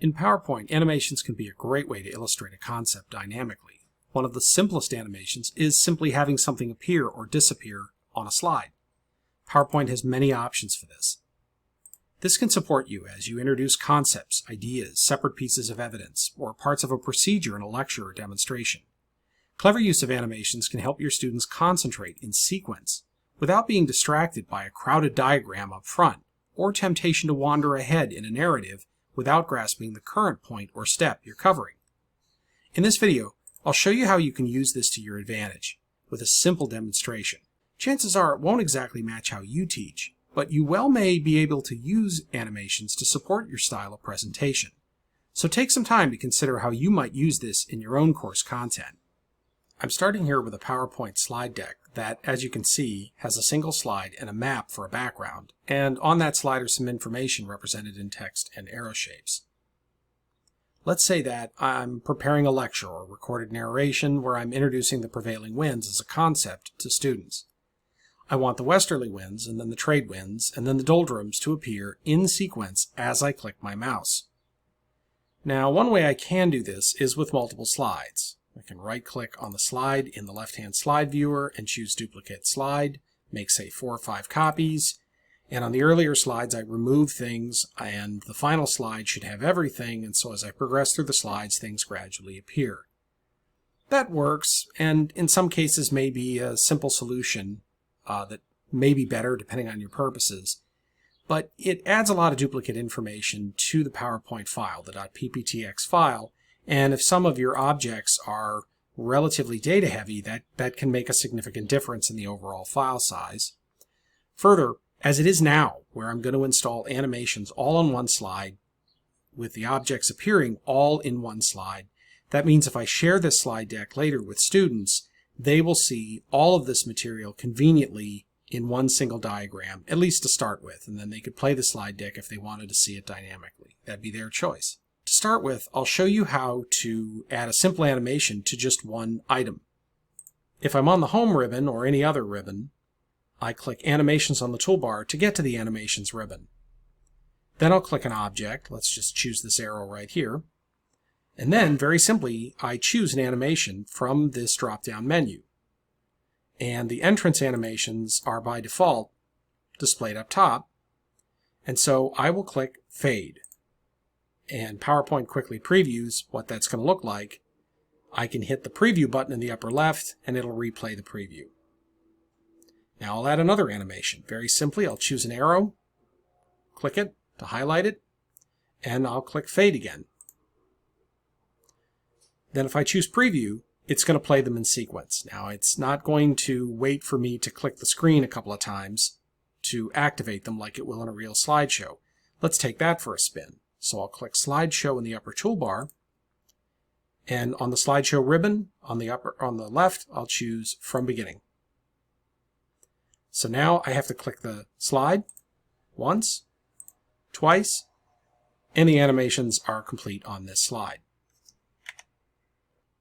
In PowerPoint, animations can be a great way to illustrate a concept dynamically. One of the simplest animations is simply having something appear or disappear on a slide. PowerPoint has many options for this. This can support you as you introduce concepts, ideas, separate pieces of evidence, or parts of a procedure in a lecture or demonstration. Clever use of animations can help your students concentrate in sequence without being distracted by a crowded diagram up front or temptation to wander ahead in a narrative without grasping the current point or step you're covering. In this video, I'll show you how you can use this to your advantage with a simple demonstration. Chances are it won't exactly match how you teach, but you well may be able to use animations to support your style of presentation. So take some time to consider how you might use this in your own course content. I'm starting here with a PowerPoint slide deck that, as you can see, has a single slide and a map for a background, and on that slide are some information represented in text and arrow shapes. Let's say that I'm preparing a lecture or recorded narration where I'm introducing the prevailing winds as a concept to students. I want the westerly winds, and then the trade winds, and then the doldrums to appear in sequence as I click my mouse. Now, one way I can do this is with multiple slides. I can right-click on the slide in the left-hand slide viewer and choose Duplicate Slide, make, say, 4 or 5 copies, and on the earlier slides I remove things, and the final slide should have everything, and so as I progress through the slides, things gradually appear. That works, and in some cases may be a simple solution that may be better depending on your purposes, but it adds a lot of duplicate information to the PowerPoint file, the .pptx file, and if some of your objects are relatively data heavy, that can make a significant difference in the overall file size. Further, as it is now, where I'm going to install animations all on one slide, with the objects appearing all in one slide, that means if I share this slide deck later with students, they will see all of this material conveniently in one single diagram, at least to start with, and then they could play the slide deck if they wanted to see it dynamically. That'd be their choice. To start with, I'll show you how to add a simple animation to just one item. If I'm on the Home ribbon or any other ribbon, I click Animations on the toolbar to get to the Animations ribbon. Then I'll click an object. Let's just choose this arrow right here. And then, very simply, I choose an animation from this drop-down menu. And the entrance animations are by default displayed up top. And so I will click Fade. And PowerPoint quickly previews what that's going to look like. I can hit the preview button in the upper left and it'll replay the preview. Now I'll add another animation. Very simply, I'll choose an arrow, click it to highlight it, and I'll click Fade again. Then if I choose Preview, it's going to play them in sequence. Now it's not going to wait for me to click the screen a couple of times to activate them like it will in a real slideshow. Let's take that for a spin. So I'll click Slideshow in the upper toolbar, and on the Slideshow ribbon on the left, I'll choose From Beginning. So now I have to click the slide once, twice, and the animations are complete on this slide.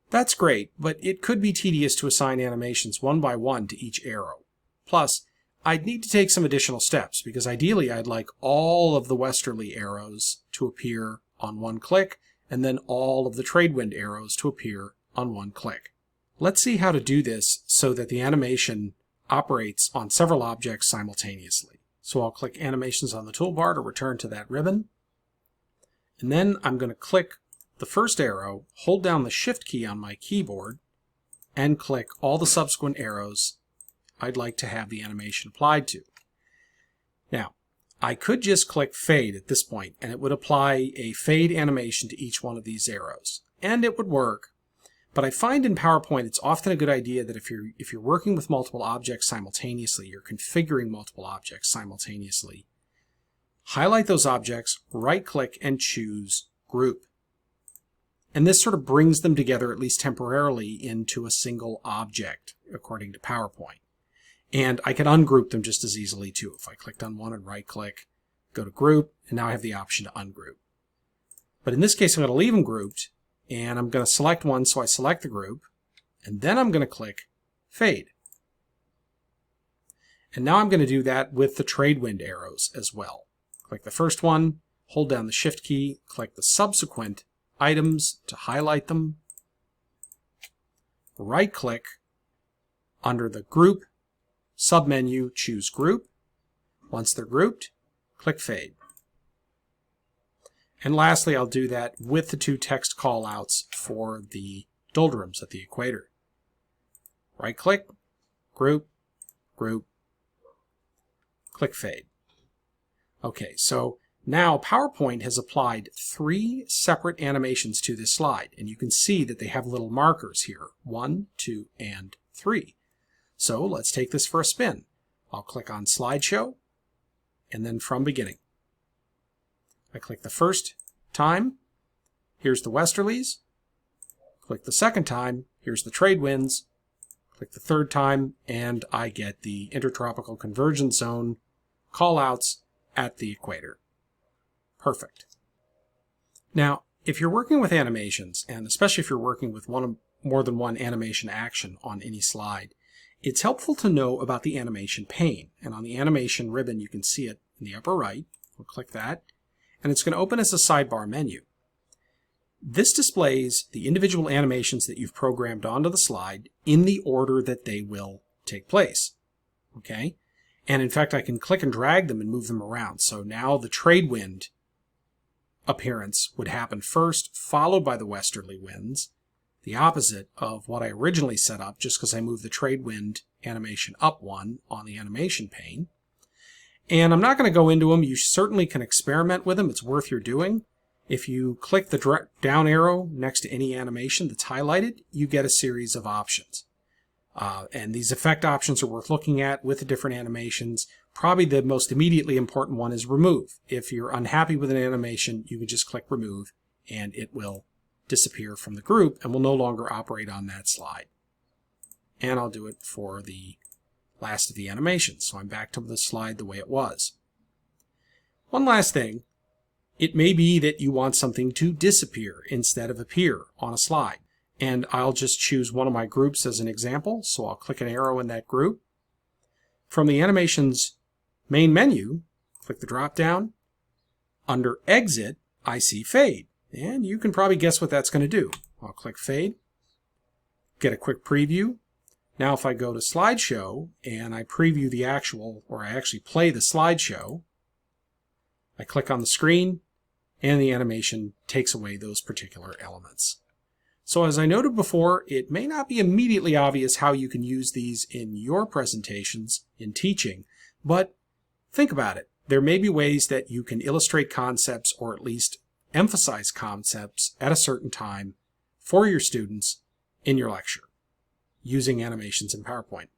That's great, but it could be tedious to assign animations one by one to each arrow. Plus, I'd need to take some additional steps because ideally I'd like all of the westerly arrows to appear on one click and then all of the trade wind arrows to appear on one click. Let's see how to do this so that the animation operates on several objects simultaneously. So I'll click Animations on the toolbar to return to that ribbon. And then I'm going to click the first arrow, hold down the Shift key on my keyboard, and click all the subsequent arrows I'd like to have the animation applied to. Now, I could just click Fade at this point, and it would apply a fade animation to each one of these arrows. And it would work, but I find in PowerPoint it's often a good idea that if you're working with multiple objects simultaneously, you're configuring multiple objects simultaneously, highlight those objects, right-click, and choose Group. And this sort of brings them together, at least temporarily, into a single object, according to PowerPoint. And I can ungroup them just as easily too. If I clicked on one and right-click, go to Group, and now I have the option to ungroup. But in this case, I'm going to leave them grouped, and I'm going to select one, so I select the group, and then I'm going to click Fade. And now I'm going to do that with the trade wind arrows as well. Click the first one, hold down the Shift key, click the subsequent items to highlight them, right-click, under the Group submenu, choose Group. Once they're grouped, click Fade. And lastly, I'll do that with the two text callouts for the doldrums at the equator. Right-click, Group, Group, click Fade. Okay, so now PowerPoint has applied 3 separate animations to this slide, and you can see that they have little markers here, 1, 2, and 3. So let's take this for a spin. I'll click on Slideshow, and then From Beginning. I click the first time, here's the westerlies. Click the second time, here's the trade winds. Click the third time, and I get the Intertropical Convergence Zone callouts at the equator. Perfect. Now, if you're working with animations, and especially if you're working with more than one animation action on any slide, it's helpful to know about the animation pane. And on the animation ribbon, you can see it in the upper right. We'll click that, and it's going to open as a sidebar menu. This displays the individual animations that you've programmed onto the slide in the order that they will take place. Okay? And in fact, I can click and drag them and move them around. So now the trade wind appearance would happen first, followed by the westerly winds, the opposite of what I originally set up just because I moved the trade wind animation up one on the animation pane. And I'm not going to go into them. You certainly can experiment with them. It's worth your doing. If you click the down arrow next to any animation that's highlighted, you get a series of options. And these effect options are worth looking at with the different animations. Probably the most immediately important one is remove. If you're unhappy with an animation, you can just click remove and it will disappear from the group and will no longer operate on that slide. And I'll do it for the last of the animations. So I'm back to the slide the way it was. One last thing. It may be that you want something to disappear instead of appear on a slide. And I'll just choose one of my groups as an example. So I'll click an arrow in that group. From the animation's main menu, click the drop down. Under Exit, I see Fade. And you can probably guess what that's going to do. I'll click Fade. Get a quick preview. Now if I go to Slideshow and I preview the actual, or I actually play the slideshow, I click on the screen and the animation takes away those particular elements. So as I noted before, it may not be immediately obvious how you can use these in your presentations in teaching, but think about it. There may be ways that you can illustrate concepts or at least emphasize concepts at a certain time for your students in your lecture using animations in PowerPoint.